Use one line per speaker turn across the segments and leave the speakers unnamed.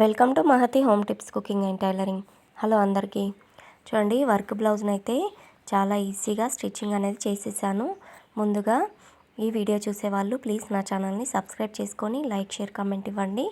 Welcome to Mahathi home tips cooking and tailoring. Hello అందరికీ. చూడండి, work బ్లౌజ్ని అయితే చాలా ఈజీగా స్టిచ్చింగ్ అనేది చేసేసాను. ముందుగా ఈ వీడియో చూసేవాళ్ళు ప్లీజ్ నా ఛానల్ని సబ్స్క్రైబ్ చేసుకొని లైక్, షేర్, కామెంట్ ఇవ్వండి.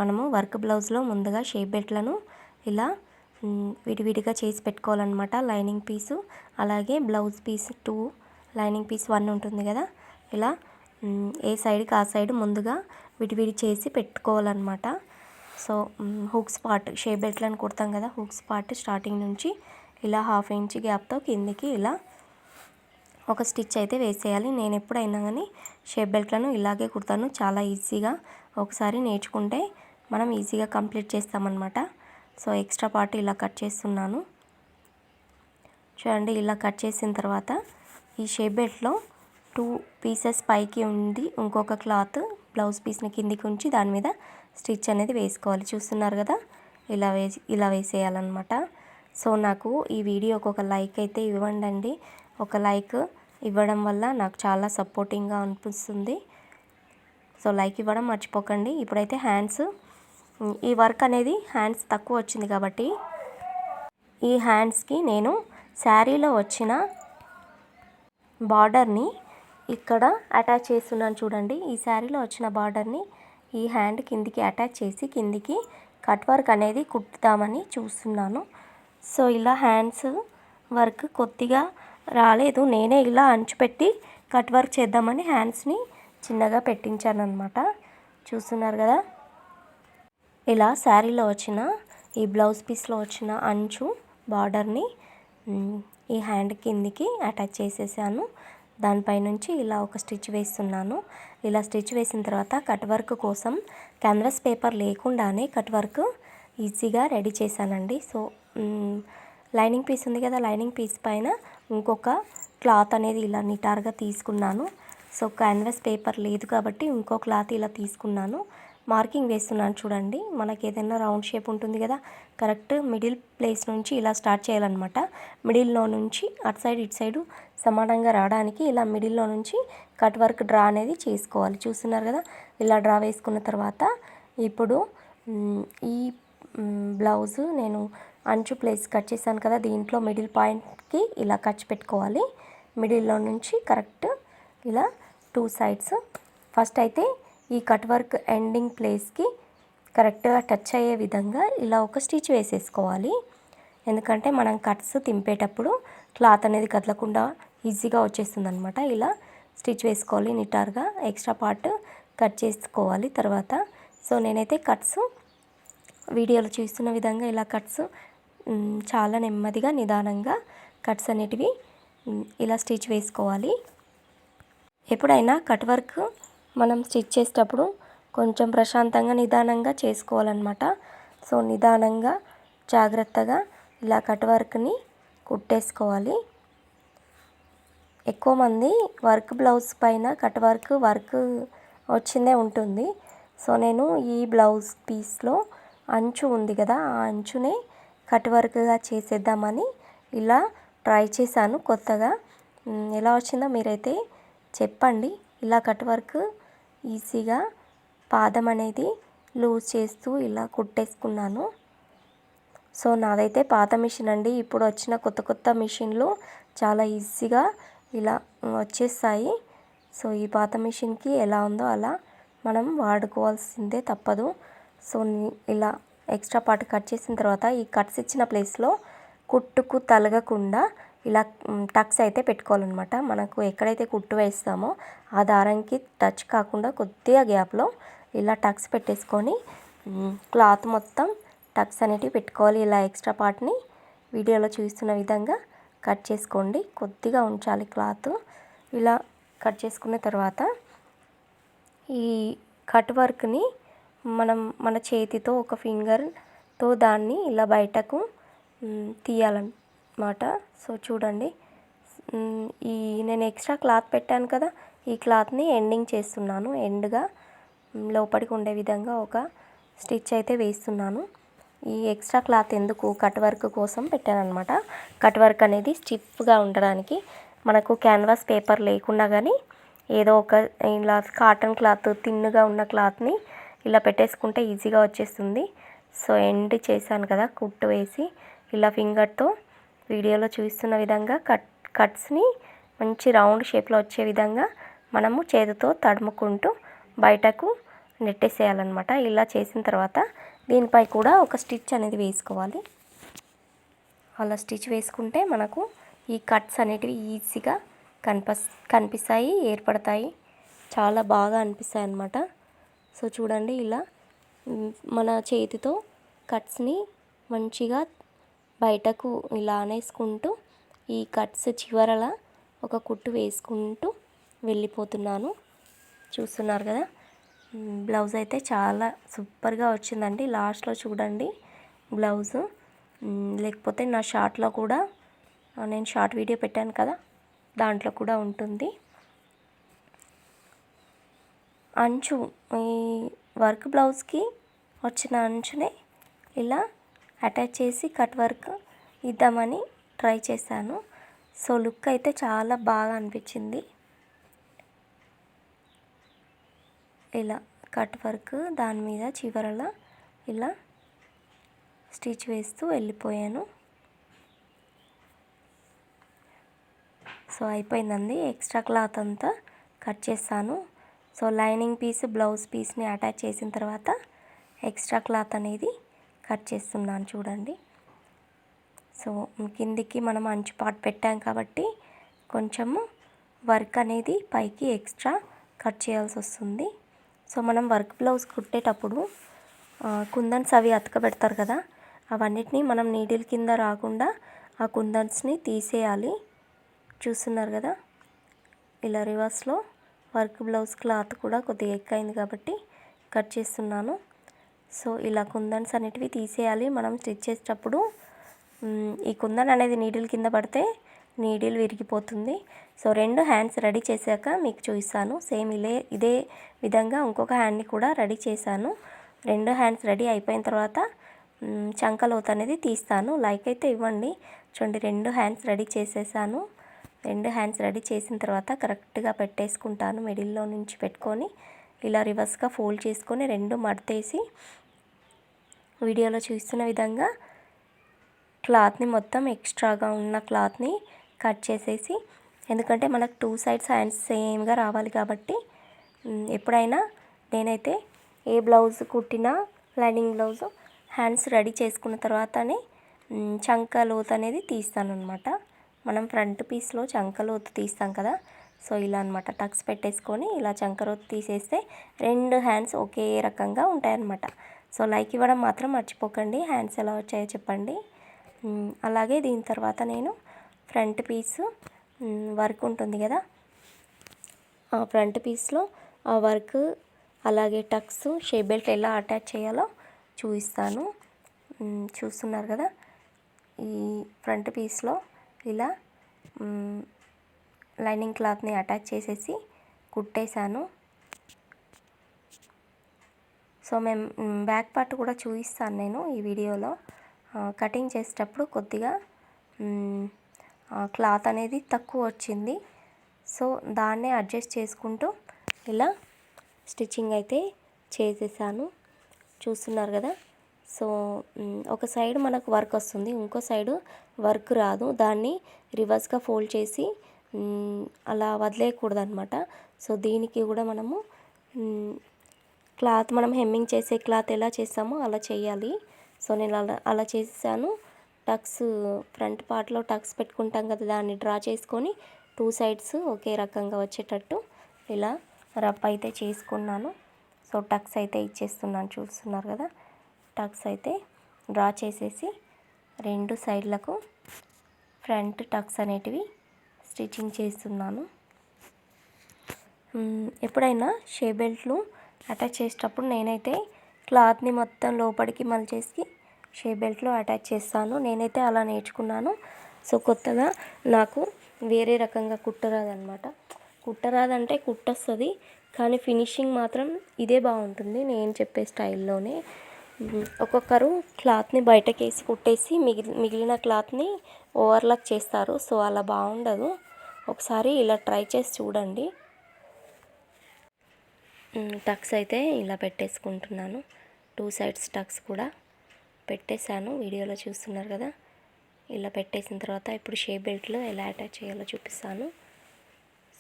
మనము వర్క్ బ్లౌజ్లో ముందుగా షేప్ బెల్ట్లను ఇలా విడివిడిగా చేసి పెట్టుకోవాలన్నమాట. లైనింగ్ పీసు అలాగే బ్లౌజ్ పీస్ 2, లైనింగ్ పీస్ 1 ఉంటుంది కదా, ఇలా ఏ సైడ్కి ఆ సైడ్ ముందుగా విడివిడి చేసి పెట్టుకోవాలన్నమాట. సో హుక్స్ పార్ట్, షేప్ బెల్ట్లను కుడతాం కదా, హుక్స్ పార్ట్ స్టార్టింగ్ నుంచి ఇలా 1/2 ఇంచ్ గ్యాప్తో కిందికి ఇలా ఒక స్టిచ్ అయితే వేసేయాలి. నేను ఎప్పుడైనా కానీ షేప్ బెల్ట్లను ఇలాగే కుడతాను. చాలా ఈజీగా ఒకసారి నేర్చుకుంటే మనం ఈజీగా కంప్లీట్ చేస్తామన్నమాట. సో ఎక్స్ట్రా పార్ట్ ఇలా కట్ చేస్తున్నాను. చూడండి, ఇలా కట్ చేసిన తర్వాత ఈ షేప్ బెల్ట్లో 2 పీసెస్ పైకి ఉంది, ఇంకొక క్లాత్ బ్లౌజ్ పీస్ని కిందికి ఉంచి దాని మీద స్టిచ్ అనేది వేసుకోవాలి. చూస్తున్నారు కదా, ఇలా వేసేయాలన్నమాట. సో నాకు ఈ వీడియోకి ఒక లైక్ అయితే ఇవ్వండి. ఒక లైక్ ఇవ్వడం వల్ల నాకు చాలా సపోర్టింగ్గా అనిపిస్తుంది. సో లైక్ ఇవ్వడం మర్చిపోకండి. ఇప్పుడైతే హ్యాండ్స్, ఈ వర్క్ అనేది హ్యాండ్స్ తక్కువ వచ్చింది కాబట్టి ఈ హ్యాండ్స్కి నేను శారీలో వచ్చిన బార్డర్ని ఇక్కడ అటాచ్ చేస్తున్నాను. చూడండి, ఈ శారీలో వచ్చిన బార్డర్ని ఈ హ్యాండ్ కిందికి అటాచ్ చేసి కిందికి కట్ వర్క్ అనేది కుట్టుదామని చూస్తున్నాను. సో ఇలా హ్యాండ్స్ వర్క్ కొద్దిగా రాలేదు, నేనే ఇలా అంచుపెట్టి కట్ వర్క్ చేద్దామని హ్యాండ్స్ని చిన్నగా పెట్టించాను అనమాట. చూస్తున్నారు కదా, ఇలా శారీలో వచ్చిన ఈ బ్లౌజ్ పీస్లో వచ్చిన అంచు బార్డర్ని ఈ హ్యాండ్ కిందికి అటాచ్ చేసేసాను. దానిపై నుంచి ఇలా ఒక స్టిచ్ వేస్తున్నాను. ఇలా స్టిచ్ వేసిన తర్వాత కట్ వర్క్ కోసం క్యాన్వాస్ పేపర్ లేకుండానే కట్ వర్క్ ఈజీగా రెడీ చేశానండి. సో లైనింగ్ పీస్ ఉంది కదా, లైనింగ్ పీస్ పైన ఇంకొక క్లాత్ అనేది ఇలా నిటారుగా తీసుకున్నాను. సో క్యాన్వాస్ పేపర్ లేదు కాబట్టి ఇంకో క్లాత్ ఇలా తీసుకున్నాను. మార్కింగ్ వేస్తున్నాను. చూడండి, మనకి ఏదైనా రౌండ్ షేప్ ఉంటుంది కదా, కరెక్ట్ మిడిల్ ప్లేస్ నుంచి ఇలా స్టార్ట్ చేయాలన్నమాట. మిడిల్లో నుంచి అటు సైడ్ ఇటు సైడు సమానంగా రావడానికి ఇలా మిడిల్లో నుంచి కట్ వర్క్ డ్రా అనేది చేసుకోవాలి. చూస్తున్నారు కదా, ఇలా డ్రా వేసుకున్న తర్వాత ఇప్పుడు ఈ బ్లౌజు నేను అంచు ప్లేస్ కట్ చేశాను కదా, దీంట్లో మిడిల్ పాయింట్కి ఇలా ఖర్చు పెట్టుకోవాలి. మిడిల్లో నుంచి కరెక్ట్ ఇలా 2 సైడ్స్ ఫస్ట్ అయితే ఈ కట్ వర్క్ ఎండింగ్ ప్లేస్కి కరెక్ట్గా టచ్ అయ్యే విధంగా ఇలా ఒక స్టిచ్ వేసేసుకోవాలి. ఎందుకంటే మనం కట్స్ తింపేటప్పుడు క్లాత్ అనేది కదలకుండా ఈజీగా వచ్చేస్తుంది అనమాట. ఇలా స్టిచ్ వేసుకోవాలి నిటారుగా. ఎక్స్ట్రా పార్ట్ కట్ చేసుకోవాలి తర్వాత. సో నేనైతే కట్స్ వీడియోలో చూస్తున్న విధంగా ఇలా కట్స్ చాలా నెమ్మదిగా నిదానంగా కట్స్ అనేటివి ఇలా స్టిచ్ వేసుకోవాలి. ఎప్పుడైనా కట్ వర్క్ మనం స్టిచ్ చేసేటప్పుడు కొంచెం ప్రశాంతంగా నిదానంగా చేసుకోవాలన్నమాట. సో నిదానంగా జాగ్రత్తగా ఇలా కట్ వర్క్ని కుట్టేసుకోవాలి. ఎక్కువ మంది వర్క్ బ్లౌజ్ పైన కట్ వర్క్ వచ్చిందే ఉంటుంది. సో నేను ఈ బ్లౌజ్ పీస్లో అంచు ఉంది కదా, ఆ అంచునే కట్ వర్క్గా చేసేద్దామని ఇలా ట్రై చేశాను కొత్తగా. ఎలా వచ్చిందో మీరైతే చెప్పండి. ఇలా కట్ వర్క్ ఈజీగా పాదం అనేది లూజ్ చేస్తూ ఇలా కుట్టేసుకున్నాను. సో నాదైతే పాత మిషన్ అండి. ఇప్పుడు వచ్చిన కొత్త మిషన్లు చాలా ఈజీగా ఇలా వచ్చేస్తాయి. సో ఈ పాత మిషన్కి ఎలా ఉందో అలా మనం వాడుకోవాల్సిందే, తప్పదు. సో ఇలా ఎక్స్ట్రా పార్ట్ కట్ చేసిన తర్వాత ఈ కట్స్ ఇచ్చిన ప్లేస్లో కుట్టుకు తలగకుండా ఇలా టక్స్ అయితే పెట్టుకోవాలన్నమాట. మనకు ఎక్కడైతే కుట్టు వేస్తామో ఆ దారానికి టచ్ కాకుండా కొద్దిగా గ్యాప్లో ఇలా టక్స్ పెట్టేసుకొని క్లాత్ మొత్తం టక్స్ అనేటివి పెట్టుకోవాలి. ఇలా ఎక్స్ట్రా పార్ట్ని వీడియోలో చూస్తున్న విధంగా కట్ చేసుకోండి. కొద్దిగా ఉంచాలి క్లాత్. ఇలా కట్ చేసుకున్న తర్వాత ఈ కట్ వర్క్ని మన చేతితో ఒక ఫింగర్తో దాన్ని ఇలా బయటకు తీయాలన్నమాట. సో చూడండి, నేను ఎక్స్ట్రా క్లాత్ పెట్టాను కదా, ఈ క్లాత్ని ఎండింగ్ చేస్తున్నాను. ఎండ్గా లోపలికి ఉండే విధంగా ఒక స్టిచ్ అయితే వేస్తున్నాను. ఈ ఎక్స్ట్రా క్లాత్ ఎందుకు, కట్ వర్క్ కోసం పెట్టాను అనమాట. కట్ వర్క్ అనేది స్టిఫ్గా ఉండడానికి. మనకు క్యాన్వాస్ పేపర్ లేకుండా కానీ ఏదో ఒక ఇలా కాటన్ క్లాత్, థిన్గా ఉన్న క్లాత్ని ఇలా పెట్టేసుకుంటే ఈజీగా వచ్చేస్తుంది. సో ఎండ్ చేశాను కదా కుట్టు వేసి, ఇలా ఫింగర్తో వీడియోలో చూస్తున్న విధంగా కట్స్ని మంచి రౌండ్ షేప్లో వచ్చే విధంగా మనము చేతితో తడుముకుంటూ బయటకు నెట్టేసేయాలన్నమాట. ఇలా చేసిన తర్వాత దీనిపై కూడా ఒక స్టిచ్ అనేది వేసుకోవాలి. అలా స్టిచ్ వేసుకుంటే మనకు ఈ కట్స్ అనేటివి ఈజీగా కనిపిస్తాయి, ఏర్పడతాయి, చాలా బాగా అనిపిస్తాయి అన్నమాట. సో చూడండి, ఇలా మన చేతితో కట్స్ని మంచిగా బయటకు ఇలా అనేసుకుంటూ ఈ కట్స్ చివరల ఒక కుట్టు వేసుకుంటూ వెళ్ళిపోతున్నాను. చూస్తున్నారు కదా, బ్లౌజ్ అయితే చాలా సూపర్గా వచ్చిందండి. లాస్ట్లో చూడండి బ్లౌజు, లేకపోతే నా షార్ట్లో కూడా నేను షార్ట్ వీడియో పెట్టాను కదా, దాంట్లో కూడా ఉంటుంది. అంచు ఈ వర్క్ బ్లౌజ్కి వచ్చిన అంచునే ఇలా అటాచ్ చేసి కట్ వర్క్ ఇద్దామని ట్రై చేశాను. సో లుక్ అయితే చాలా బాగా అనిపించింది. ఇలా కట్ వర్క్ దాని మీద చివరల ఇలా స్టిచ్ వేస్తూ వెళ్ళిపోయాను. సో అయిపోయిందండి. ఎక్స్ట్రా క్లాత్ అంతా కట్ చేస్తాను. సో లైనింగ్ పీస్ బ్లౌజ్ పీస్ని అటాచ్ చేసిన తర్వాత ఎక్స్ట్రా క్లాత్ అనేది కట్ చేస్తున్నాను చూడండి. సో కిందికి మనం అంచు పార్ట్ పెట్టాం కాబట్టి కొంచెము వర్క్ అనేది పైకి ఎక్స్ట్రా కట్ చేయాల్సి వస్తుంది. సో మనం వర్క్ బ్లౌజ్ కుట్టేటప్పుడు కుందన్స్ అవి అతకబెడతారు కదా, అవన్నిటిని మనం నీడిల్ కింద రాకుండా ఆ కుందన్స్ని తీసేయాలి. చూస్తున్నారు కదా, ఇలా రివర్స్లో వర్క్ బ్లౌజ్ క్లాత్ కూడా కొద్దిగా ఎక్కువైంది కాబట్టి కట్ చేస్తున్నాను. సో ఇలా కుందన్స్ అనేటివి తీసేయాలి మనం స్టిచ్ చేసేటప్పుడు. ఈ కుందన్ అనేది నీడిల్ కింద పడితే నీడిల్ విరిగిపోతుంది. సో 2 హ్యాండ్స్ రెడీ చేశాక మీకు చూపిస్తాను. సేమ్ ఇదే విధంగా ఇంకొక హ్యాండ్ని కూడా రెడీ చేశాను. 2 హ్యాండ్స్ రెడీ అయిపోయిన తర్వాత చంక లోతు అనేది తీస్తాను. లైక్ అయితే ఇవ్వండి. చూడండి, 2 హ్యాండ్స్ రెడీ చేసేసాను. 2 హ్యాండ్స్ రెడీ చేసిన తర్వాత కరెక్ట్గా పెట్టేసుకుంటాను. మిడిల్లో నుంచి పెట్టుకొని ఇలా రివర్స్గా ఫోల్డ్ చేసుకొని 2 మడతేసి వీడియోలో చూస్తున్న విధంగా క్లాత్ని మొత్తం ఎక్స్ట్రాగా ఉన్న క్లాత్ని కట్ చేసేసి, ఎందుకంటే మనకు 2 సైడ్స్ హ్యాండ్స్ సేమ్గా రావాలి కాబట్టి ఎప్పుడైనా నేనైతే ఏ బ్లౌజ్ కుట్టినా లైనింగ్ బ్లౌజ్ హ్యాండ్స్ రెడీ చేసుకున్న తర్వాతనే చంక లోతు అనేది తీస్తాను అనమాట. మనం ఫ్రంట్ పీస్లో చంక లోతు తీస్తాం కదా, సో ఇలా అనమాట. టక్స్ పెట్టేసుకొని ఇలా చంక లోతు తీసేస్తే 2 హ్యాండ్స్ ఒకే రకంగా ఉంటాయన్నమాట. సో లైక్ ఇవ్వడం మాత్రం మర్చిపోకండి. హ్యాండ్స్ ఎలా వచ్చాయో చెప్పండి. అలాగే దీని తర్వాత నేను ఫ్రంట్ పీస్ వర్క్ ఉంటుంది కదా, ఆ ఫ్రంట్ పీస్లో ఆ వర్క్ అలాగే టక్స్ షేప్ బెల్ట్ ఎలా అటాచ్ చేయాలో చూపిస్తాను. చూస్తున్నారు కదా, ఈ ఫ్రంట్ పీస్లో ఇలా లైనింగ్ క్లాత్ని అటాచ్ చేసేసి కుట్టేశాను. సో మేము బ్యాక్ పార్ట్ కూడా చూపిస్తాను నేను ఈ వీడియోలో. కటింగ్ చేసేటప్పుడు కొద్దిగా క్లాత్ అనేది తక్కువ వచ్చింది. సో దాన్నే అడ్జస్ట్ చేసుకుంటూ ఇలా స్టిచ్చింగ్ అయితే చేసేసాను. చూస్తున్నారు కదా. సో ఒక సైడ్ మనకు వర్క్ వస్తుంది, ఇంకో సైడు వర్క్ రాదు. దాన్ని రివర్స్గా ఫోల్డ్ చేసి అలా వదిలేయకూడదు అనమాట. సో దీనికి కూడా మనము క్లాత్ మనం హెమ్మింగ్ చేసే క్లాత్ ఎలా చేస్తామో అలా చేయాలి. సో నేను అలా చేసాను. టక్స్ ఫ్రంట్ పార్ట్లో టక్స్ పెట్టుకుంటాం కదా, దాన్ని డ్రా చేసుకొని 2 సైడ్స్ ఒకే రకంగా వచ్చేటట్టు ఇలా రఫ్ అయితే చేసుకున్నాను. సో టక్స్ అయితే ఇచ్చేస్తున్నాను. చూస్తున్నారు కదా, టక్స్ అయితే డ్రా చేసేసి 2 సైడ్లకు ఫ్రంట్ టక్స్ అనేటివి స్టిచ్చింగ్ చేస్తున్నాను. ఎప్పుడైనా షేప్ బెల్ట్లు అటాచ్ చేసేటప్పుడు నేనైతే క్లాత్ని మొత్తం లోపలికి మలిచేసి షేప్ బెల్ట్లో అటాచ్ చేస్తాను. నేనైతే అలా నేర్చుకున్నాను. సో కొత్తగా నాకు వేరే రకంగా కుట్టరాదనమాట. కుట్టరాదంటే కుట్టొస్తుంది, కానీ ఫినిషింగ్ మాత్రం ఇదే బాగుంటుంది నేను చెప్పే స్టైల్లోనే. ఒక్కొక్కరు క్లాత్ని బయటకేసి కుట్టేసి మిగిలిన క్లాత్ని ఓవర్లాక్ చేస్తారు. సో అలా బాగుండదు. ఒకసారి ఇలా ట్రై చేసి చూడండి. టక్స్ అయితే ఇలా పెట్టేసుకుంటున్నాను. 2 సైడ్స్ టక్స్ కూడా పెట్టేశాను. వీడియోలో చూస్తున్నారు కదా. ఇలా పెట్టేసిన తర్వాత ఇప్పుడు షేప్ బెల్ట్లో ఎలా అటాచ్ చేయాలో చూపిస్తాను.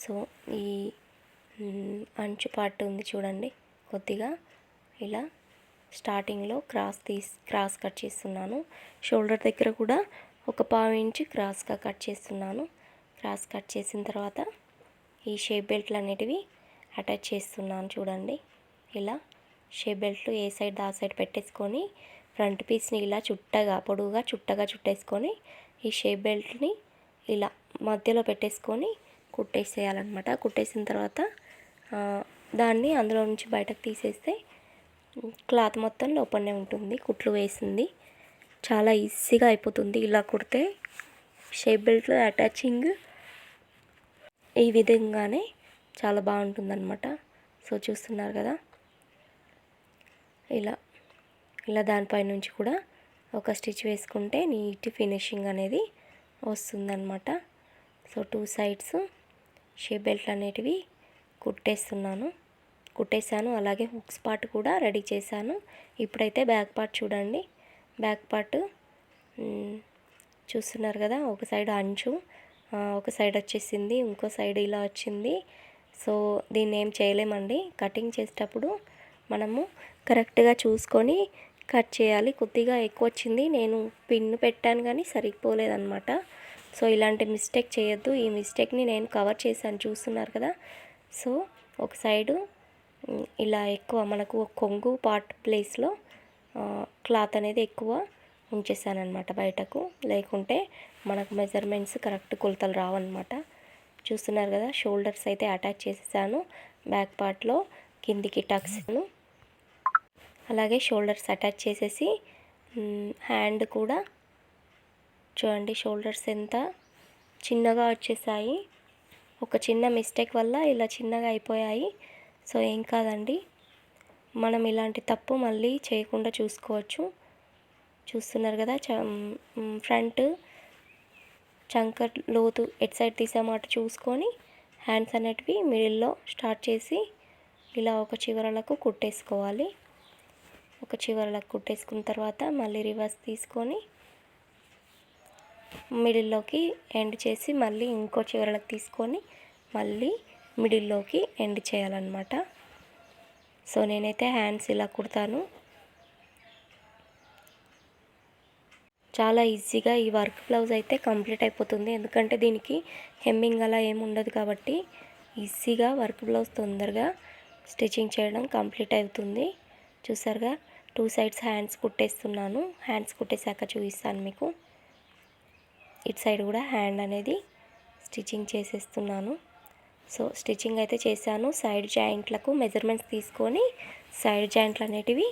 సో ఈ అంచు పార్ట్ ఉంది చూడండి, కొద్దిగా ఇలా స్టార్టింగ్లో క్రాస్ కట్ చేస్తున్నాను. షోల్డర్ దగ్గర కూడా ఒక 1/2 ఇంచు క్రాస్గా కట్ చేస్తున్నాను. క్రాస్ కట్ చేసిన తర్వాత ఈ షేప్ బెల్ట్లు అనేటివి అటాచ్ చేస్తున్నాను చూడండి. ఇలా షేప్ బెల్ట్లు ఏ సైడ్ ఆ సైడ్ పెట్టేసుకొని ఫ్రంట్ పీస్ని ఇలా పొడువుగా చుట్టగా చుట్టేసుకొని ఈ షేప్ బెల్ట్ని ఇలా మధ్యలో పెట్టేసుకొని కుట్టేసేయాలన్నమాట. కుట్టేసిన తర్వాత దాన్ని అందులో నుంచి బయటకు తీసేస్తే క్లాత్ మొత్తం లోపలనే ఉంటుంది. కుట్లు వేసింది చాలా ఈజీగా అయిపోతుంది. ఇలా కుడితే షేప్ బెల్ట్లో అటాచింగ్ ఈ విధంగానే చాలా బాగుంటుందన్నమాట. సో చూస్తున్నారు కదా, ఇలా దానిపై నుంచి కూడా ఒక స్టిచ్ వేసుకుంటే నీట్ ఫినిషింగ్ అనేది వస్తుందన్నమాట. సో 2 సైడ్స్ షేప్ బెల్ట్ అనేటివి కుట్టేశాను. అలాగే హుక్స్ పార్ట్ కూడా రెడీ చేశాను. ఇప్పుడైతే బ్యాక్ పార్ట్ చూడండి. బ్యాక్ పార్ట్ చూస్తున్నారు కదా, ఒక సైడ్ అంచు ఒక సైడ్ వచ్చేసింది, ఇంకో సైడ్ ఇలా వచ్చింది. సో దీన్ని ఏం చేయలేమండి. కటింగ్ చేసేటప్పుడు మనము కరెక్ట్గా చూసుకొని కట్ చేయాలి. కొద్దిగా ఎక్కువ వచ్చింది, నేను పిన్ పెట్టాను కానీ సరిపోలేదన్నమాట. సో ఇలాంటి మిస్టేక్ చేయొద్దు. ఈ మిస్టేక్ని నేను కవర్ చేశాను, చూస్తున్నారు కదా. సో ఒక సైడు ఇలా ఎక్కువ మనకు కొంగు పార్ట్ ప్లేస్లో క్లాత్ అనేది ఎక్కువ ఉంచేసానమాట బయటకు, లేకుంటే మనకు మెజర్మెంట్స్ కరెక్ట్ కొలతలు రావన్నమాట. చూస్తున్నారు కదా, షోల్డర్స్ అయితే అటాచ్ చేసేసాను. బ్యాక్ పార్ట్లో కిందికి టక్స్ను అలాగే షోల్డర్స్ అటాచ్ చేసేసి హ్యాండ్ కూడా చూడండి, షోల్డర్స్ ఎంత చిన్నగా వచ్చేసాయి. ఒక చిన్న మిస్టేక్ వల్ల ఇలా చిన్నగా అయిపోయాయి. సో ఏం కాదండి, మనం ఇలాంటి తప్పు మళ్ళీ చేయకుండా చూసుకోవచ్చు. చూస్తున్నారు కదా, ఫ్రంట్ చంక లోతు ఎట్ సైడ్ తీసామాట చూసుకొని హ్యాండ్స్ అనేటివి మిడిల్లో స్టార్ట్ చేసి ఇలా ఒక చివరలకు కుట్టేసుకోవాలి. ఒక చివరలకు కుట్టేసుకున్న తర్వాత మళ్ళీ రివర్స్ తీసుకొని మిడిల్లోకి ఎండ్ చేసి మళ్ళీ ఇంకో చివరలకు తీసుకొని మళ్ళీ మిడిల్లోకి ఎండ్ చేయాలన్నమాట. సో నేనైతే హ్యాండ్స్ ఇలా కుడతాను. చాలా ఈజీగా ఈ వర్క్ బ్లౌజ్ అయితే కంప్లీట్ అయిపోతుంది. ఎందుకంటే దీనికి హెమ్మింగ్ అలా ఏమి ఉండదు కాబట్టి ఈజీగా వర్క్ బ్లౌజ్ తొందరగా స్టిచ్చింగ్ చేయడం కంప్లీట్ అవుతుంది. చూసారుగా, 2 సైడ్స్ హ్యాండ్స్ కుట్టేస్తున్నాను. హ్యాండ్స్ కుట్టేశాక చూపిస్తాను మీకు. ఇటు సైడ్ కూడా హ్యాండ్ అనేది స్టిచ్చింగ్ చేసేస్తున్నాను. సో స్టిచ్చింగ్ అయితే చేశాను. సైడ్ జాయింట్లకు మెజర్మెంట్స్ తీసుకొని సైడ్ జాయింట్లు అనేటివి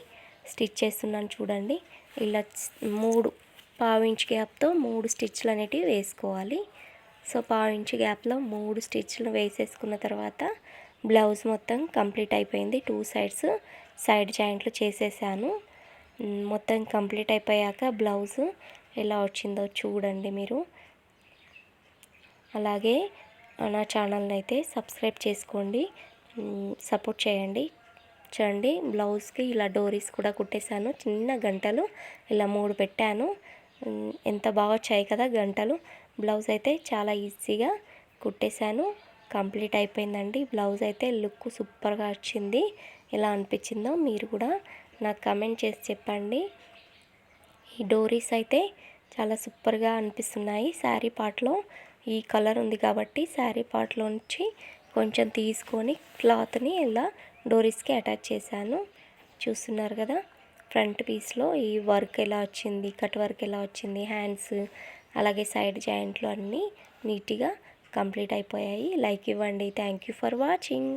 స్టిచ్ చేస్తున్నాను చూడండి. ఇలా 3 ఇంచ్ గ్యాప్తో 3 స్టిచ్లు అనేటివి వేసుకోవాలి. సో 1/2 ఇంచ్ గ్యాప్లో 3 స్టిచ్లు వేసేసుకున్న తర్వాత బ్లౌజ్ మొత్తం కంప్లీట్ అయిపోయింది. 2 సైడ్స్ సైడ్ జాయింట్లు చేసేసాను. మొత్తం కంప్లీట్ అయిపోయాక బ్లౌజ్ ఎలా వచ్చిందో చూడండి మీరు. అలాగే నా ఛానల్ని అయితే సబ్స్క్రైబ్ చేసుకోండి, సపోర్ట్ చేయండి. చూడండి, బ్లౌజ్కి ఇలా డోరీస్ కూడా కుట్టేశాను. చిన్న గంటలు ఇలా 3 పెట్టాను. ఎంత బాగా వచ్చాయి కదా గంటలు. బ్లౌజ్ అయితే చాలా ఈజీగా కుట్టేశాను. కంప్లీట్ అయిపోయిందండి. బ్లౌజ్ అయితే లుక్ సూపర్గా వచ్చింది. ఎలా అనిపించిందో మీరు కూడా నాకు కమెంట్ చేసి చెప్పండి. ఈ డోరీస్ అయితే చాలా సూపర్గా అనిపిస్తున్నాయి. శారీ పార్ట్లో ఈ కలర్ ఉంది కాబట్టి శారీ పార్ట్లోంచి కొంచెం తీసుకొని క్లాత్ని ఇలా డోరీస్కి అటాచ్ చేశాను. చూస్తున్నారు కదా, ఫ్రంట్ పీస్లో ఈ వర్క్ ఎలా వచ్చింది, కట్ వర్క్ ఎలా వచ్చింది, హ్యాండ్స్ అలాగే సైడ్ జాయింట్లు అన్నీ నీట్గా కంప్లీట్ అయిపోయాయి. లైక్ ఇవ్వండి. Thank you for watching.